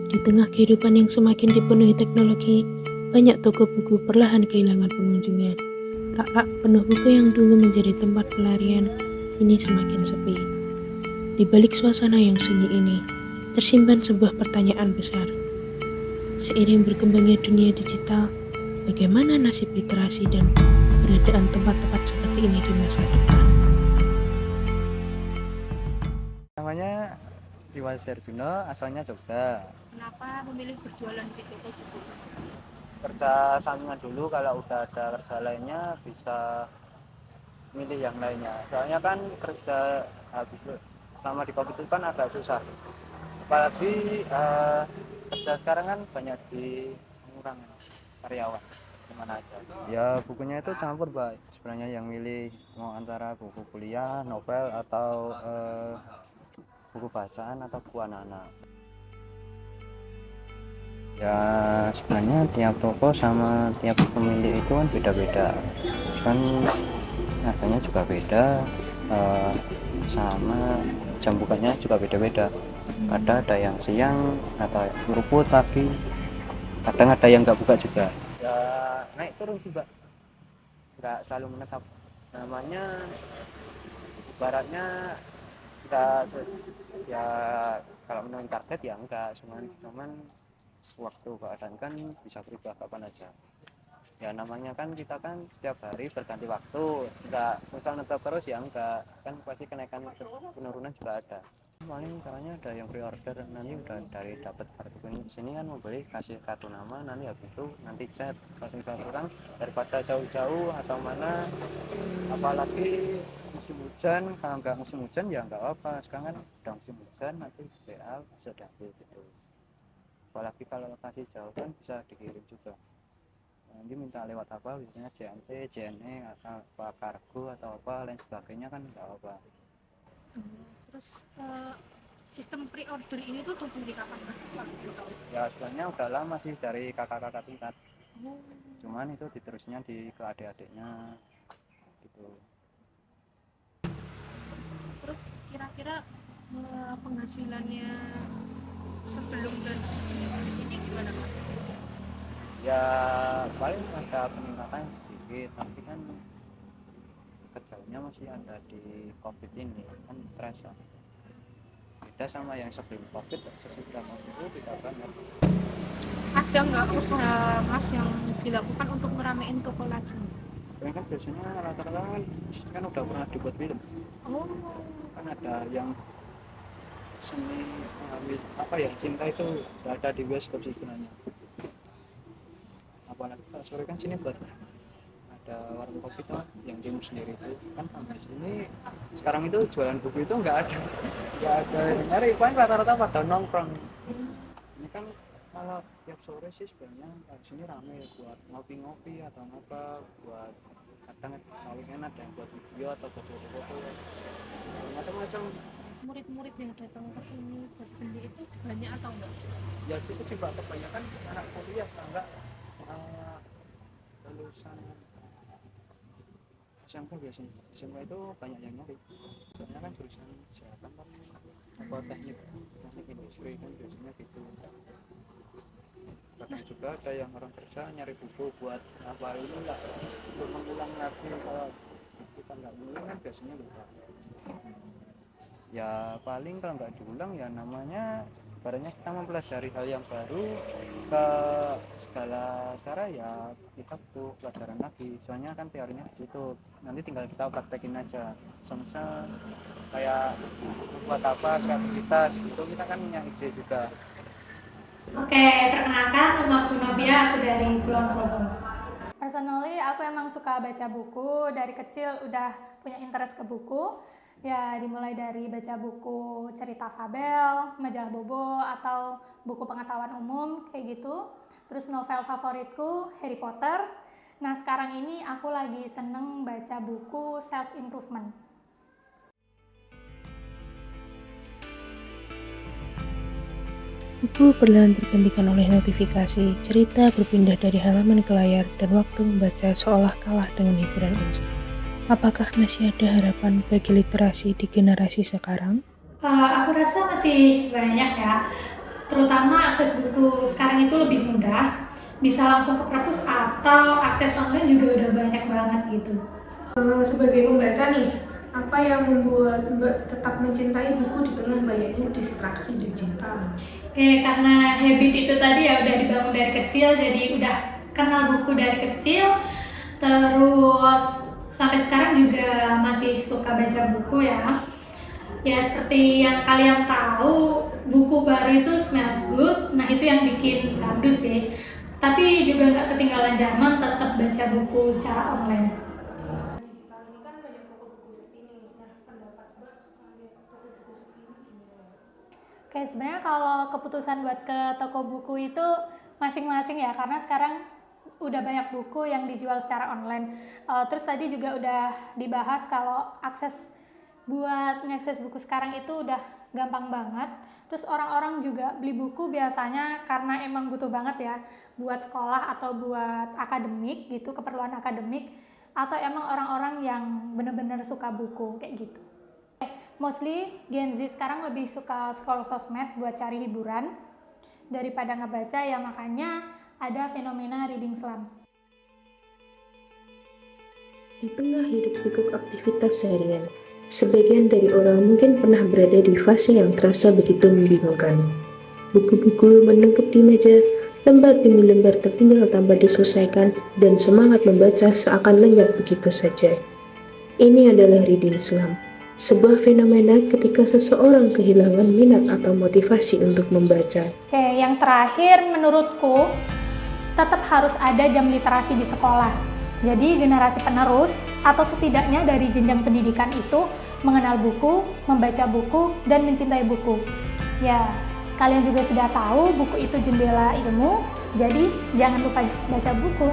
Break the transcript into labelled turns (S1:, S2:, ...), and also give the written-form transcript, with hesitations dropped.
S1: Di tengah kehidupan yang semakin dipenuhi teknologi, banyak toko buku perlahan kehilangan pengunjungnya. Rak-rak penuh buku yang dulu menjadi tempat pelarian, kini semakin sepi. Di balik suasana yang sunyi ini, tersimpan sebuah pertanyaan besar. Seiring berkembangnya dunia digital, bagaimana nasib literasi dan keberadaan tempat-tempat seperti ini di masa depan?
S2: Namanya Dimas Serjuno, asalnya Jogja.
S3: Kenapa memilih berjualan di toko buku?
S2: Kerja sampingan dulu, kalau udah ada kerja lainnya bisa milih yang lainnya. Soalnya kan kerja habis selama di COVID itu kan agak susah. Apalagi kerja sekarang kan banyak di mengurangi karyawan gimana aja. Ya bukunya itu campur, Mbak. Sebenarnya yang milih mau antara buku kuliah, novel atau buku bacaan atau buku anak-anak. Ya sebenarnya tiap toko sama tiap pemilik itu kan beda-beda, kan harganya juga beda, sama jam bukanya juga beda-beda. Ada yang siang atau ngeruput pagi, kadang ada yang nggak buka juga. Ya naik turun sih, Mbak, nggak selalu menetap. Namanya ibaratnya kita ya kalau menurut target ya enggak, cuman waktu keadaan kan bisa berubah kapan aja. Ya namanya kan kita kan setiap hari berganti waktu, enggak misal netap terus ya enggak, kan pasti kenaikan penurunan juga ada. Paling caranya ada yang pre-order, nanti udah dari dapat kartu kuning sini kan mau beli kasih kartu nama, nanti habis itu nanti chat langsung kurang daripada jauh-jauh atau mana. Apalagi musim hujan, kalau nggak musim hujan ya nggak apa, sekarang kan udah musim hujan, nanti WA bisa diambil gitu. Apalagi kalau lokasi jauh kan bisa dikirim juga, nanti minta lewat apa biasanya JNT, JNE atau apa kargo atau apa lain sebagainya kan nggak apa.
S3: Terus sistem pre-order ini tuh dari kapan, Mas?
S2: Ya sebenarnya udah lama sih, dari kakak-kakak tingkat, cuman itu diterusnya ke adik-adiknya gitu.
S3: Terus kira-kira penghasilannya sebelum dan sesudah ini gimana, Mas?
S2: Ya paling ada peningkatan sedikit, tapi kan kerjanya masih ada di COVID ini kan terasa beda sama yang sebelum COVID. Sesudah COVID itu tidak banyak.
S3: Ada nggak usaha Mas yang dilakukan untuk ngeramein toko lagi?
S2: Ini kan biasanya rata-rata kan udah pernah dibuat film.
S3: Oh,
S2: Kan ada yang seni apa ya, cinta itu udah ada di bioskop sih sebenarnya. Apalagi kalau sore kan sini buat ada warung kopi tuh yang timur sendiri itu kan sampai sini. Sekarang itu jualan buku itu nggak ada yang nyari, paling rata-rata pada nongkrong. Ini kan kalau tiap sore sih sebenarnya di sini rame buat ngopi-ngopi atau apa, buat kadang palingan ada yang buat video atau foto-foto macam-macam.
S3: murid-murid yang datang ke sini buat beli itu banyak atau enggak?
S2: Ya itu sih, Mbak, kebanyakan anak kuliah enggak lulusan SMK. Biasanya SMK itu banyak yang nyari, soalnya kan jurusan kesehatan kan apa teknik industri kan biasanya gitu. Kadang juga ada yang orang kerja nyari buku buat apa ini enggak, untuk mengulang lagi. Kalau kita nggak mengulang kan biasanya lupa. Ya paling kalau nggak diulang ya namanya ibaratnya kita mempelajari hal yang baru ke segala cara, ya kita butuh pelajaran lagi, soalnya kan teorinya di situ, nanti tinggal kita praktekin aja. Misal kayak buat apa kreativitas itu kita kan punya ide juga.
S4: Oke, perkenalkan nama aku Novia, aku dari Kulon Progo. Personally, aku emang suka baca buku, dari kecil udah punya interest ke buku. Ya, dimulai dari baca buku cerita fabel, majalah Bobo, atau buku pengetahuan umum, kayak gitu. Terus novel favoritku Harry Potter. Nah, sekarang ini aku lagi seneng baca buku self-improvement.
S1: Buku perlahan tergantikan oleh notifikasi, cerita berpindah dari halaman ke layar, dan waktu membaca seolah kalah dengan hiburan instan. Apakah masih ada harapan bagi literasi di generasi sekarang?
S4: Aku rasa masih banyak ya. terutama akses buku sekarang itu lebih mudah, bisa langsung ke perpus atau akses online juga udah banyak banget gitu.
S1: Sebagai pembaca nih, apa yang membuat Mbak tetap mencintai buku di tengah banyaknya distraksi digital?
S4: Oke, karena habit itu tadi ya udah dibangun dari kecil, jadi udah kenal buku dari kecil, terus sampai sekarang juga masih suka baca buku ya. Ya seperti yang kalian tahu, buku baru itu smells good, nah itu yang bikin candu sih. Tapi juga nggak ketinggalan zaman, tetap baca buku secara online.
S1: Digital ini kan banyak toko buku sepi nih. Nah, pendapat Mbak sebagai toko buku sepi ini gimana?
S4: Oke, sebenarnya kalau keputusan buat ke toko buku itu masing-masing ya, karena sekarang udah banyak buku yang dijual secara online. Terus tadi juga udah dibahas kalau buat mengakses buku sekarang itu udah gampang banget. Terus orang-orang juga beli buku biasanya karena emang butuh banget ya, buat sekolah atau buat akademik gitu, keperluan akademik, atau emang orang-orang yang bener-bener suka buku kayak gitu. Mostly Gen Z sekarang lebih suka scroll sosmed buat cari hiburan daripada ngebaca, ya makanya ada fenomena reading slump.
S1: Di tengah hiruk pikuk aktivitas seharian, sebagian dari orang mungkin pernah berada di fase yang terasa begitu membingungkan. Buku-buku menumpuk di meja, lembar demi lembar tertinggal tanpa diselesaikan, dan semangat membaca seakan lenyap begitu saja. Ini adalah reading slump, sebuah fenomena ketika seseorang kehilangan minat atau motivasi untuk membaca.
S4: Oke, yang terakhir menurutku tetap harus ada jam literasi di sekolah. Jadi generasi penerus atau setidaknya dari jenjang pendidikan itu mengenal buku, membaca buku, dan mencintai buku. Ya, kalian juga sudah tahu buku itu jendela ilmu, jadi jangan lupa baca buku.